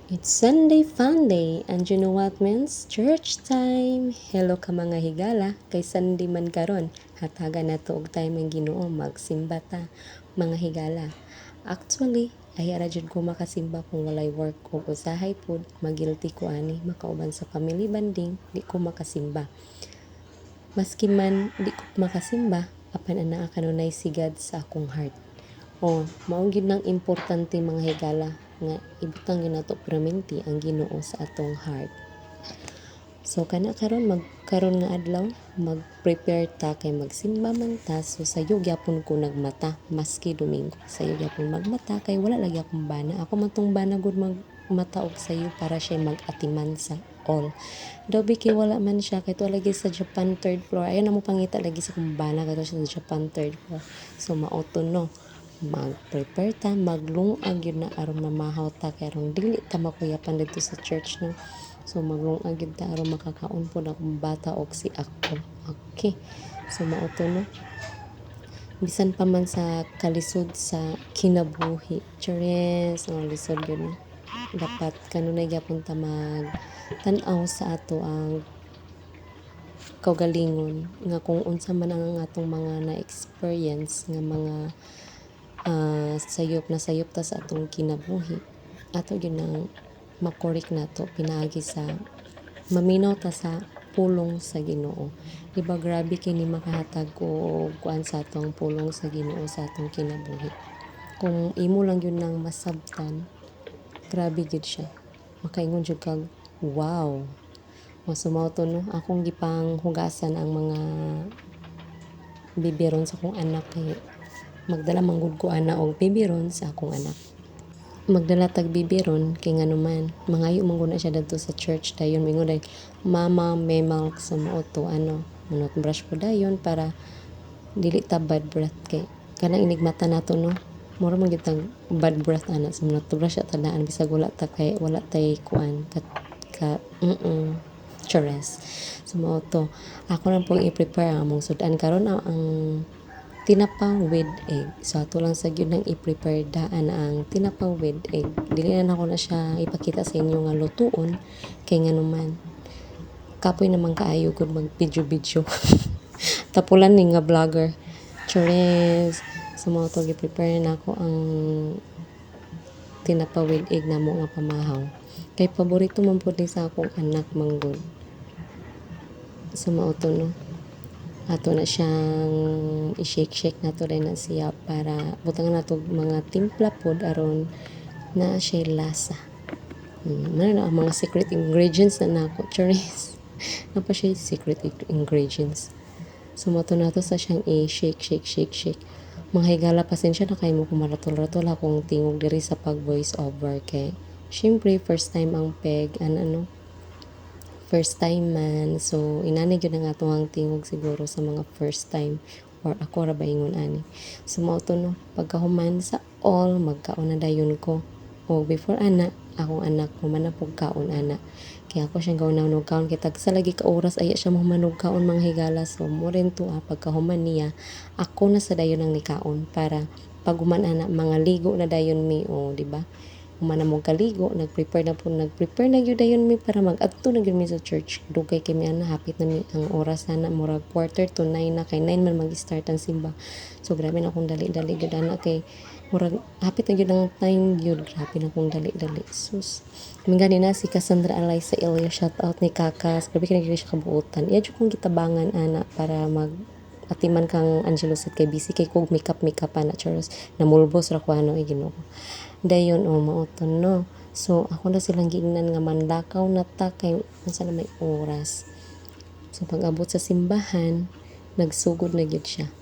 It's Sunday fun day, and you know what means? Church time! Hello ka mga higala, kay Sunday man karon. Hatagan na to og time ang Ginoo magsimba ta, mga higala. Actually, ay ara jud ko makasimba kung walay work o usahay pod, magilty ko ani makauban sa family banding, di ko makasimba. Maski man di ko makasimba, apan ana kanunay sigad sa akong heart. Mao gyud nang importante mga higala nga ibutang gyud nato permanente ang Ginoo sa atong heart. So kana karon nga adlaw mag-prepare ta kay magsimba man ta, so sayo gyapon ko nagmata maski Domingo. Sayo gyapon magmata kay wala lagi akong bana. Ako man tong bana gud magmata og sayo para siya mag-atiman sa all. Dobi kay wala man siya kay to lagi sa Japan 3rd floor. Ayon na mo pangita lagi sa kong bana kato siya sa Japan 3rd floor. So mauto no mag-prepare ta, maglungag yun na aron mamahaw ta kay aron dili ta makuyapan dito sa church no. So maglungag yun ta aron makakaon po na akong bata og si ako. Okay. So mauto no. Bisan pa man sa kalisod sa kinabuhi. Chores, lisod yun. Dapat kanunay gyapon ta mag tan-aw sa ato ang kaugalingon nga kung unsa man ang atong mga na-experience nga mga sayop ta sa atong kinabuhi, ato yun ang makorek nato pinaagi sa maminaw ta sa pulong sa Ginoo. Diba grabe kini makahatag ko kuan sa atong pulong sa Ginoo sa atong kinabuhi. Kung imo lang yun nang masabtan, grabe gid siya. Makaingon jud kag wow. Masumaw to no, akong gipang hugasan ang mga bibiron sa akong anak kay magdala manggod ko ana og bibiron sa akong anak. Magdala tag bibiron kay nganuman mangayo man na siya dadto sa church dayon mingon day mama may milk sa mauto munot brush po dayon para dili ta bad breath kay kanang inigmata nato no mura man gyud tag bad breath ana sa munot brush ta daan bisag wala ta kay wala tay kuan chores. So mauto ako lang pong i-prepare ang among sudan karon ang tinapang with egg. So, ato lang sa gyud nang i-prepare daan ang tinapang with egg. Dili na ako na siya ipakita sa inyo nga lutuon kay nganuman. Kapoy naman kaayo gud mag video. Tapulan ni nga vlogger. Chores. So, mga to i-prepare na ako ang tinapa with egg na mo nga pamahaw. Kay paborito man po sa akong anak manggod. So, mauto no. Ato na siyang i-shake na to rin na siya para butangan na to mga timpla pod aron na siya lasa. Na mga secret ingredients na nako. Chores. Napa siya secret ingredients. So mato na to sa siyang i-shake. Mga higala pasensya na kayo mo kumaratol-ratol akong tingog diri sa pag voice over kay syempre first time ang peg first time man. So, inanig yun ang atong tingog siguro sa mga first time or ako ra ba ingon ani. So, mauto no, pagkahuman sa all, magkaon na dayon ko. O before ana, akong anak, human na kaon ana. Kaya ako siyang gawin na kaon, kaya tag sa lagi ka oras, ay siya mahumanog kaon mga higala. So, mo rin to, pagkahuman niya, ako na sa dayon ang nikaon para pag human ana, mga ligo na dayon mi, di ba? Humana mong kaligo, nagprepare na gyud dayon mi para mag-adto na gyud mi sa church. Dugay kay mi ana hapit na mi ang oras na murag 8:45 na kay 9 man mag-start ang simba. So grabe na akong dali-dali gyud ana kay murag hapit na gyud ang time gyud, grabe na akong dali-dali. Sus. Mingani na si Cassandra Alay sa Ilya, shout out ni Kakas. Grabe kay gyud siya kabuotan. Iya jud kong gitabangan ana para atiman kang Angelo set kay busy kay kog makeup ana Charles namulbos ra ko Ginoo. Dayon mauto no. So ako na silang giingnan nga mandakaw na ta kay unsa na may oras. So pag-abot sa simbahan, nagsugod na gyud siya.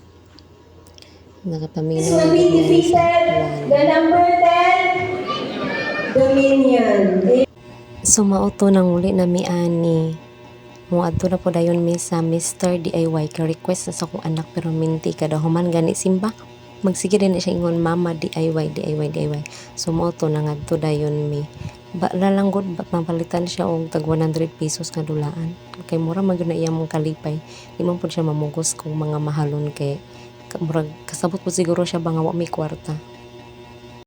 Nakapaminaw na gyud sa The number 10 Dominion. So mauto nang uli na mi ani. Muadto na po dayon mi sa Mr. DIY kay request na sa akong anak pero minti kada human gani simba. Magsige din na siya ingon mama DIY. So mauto na ngadto dayon mi. Lang gud mapalitan siya og tag 100 pesos nga dulaan. Kay mura man gyud na iya mong kalipay. Di man pud siya mamugos kung mga mahalon kay murag kasabot po siguro siya ba nga wa may kwarta.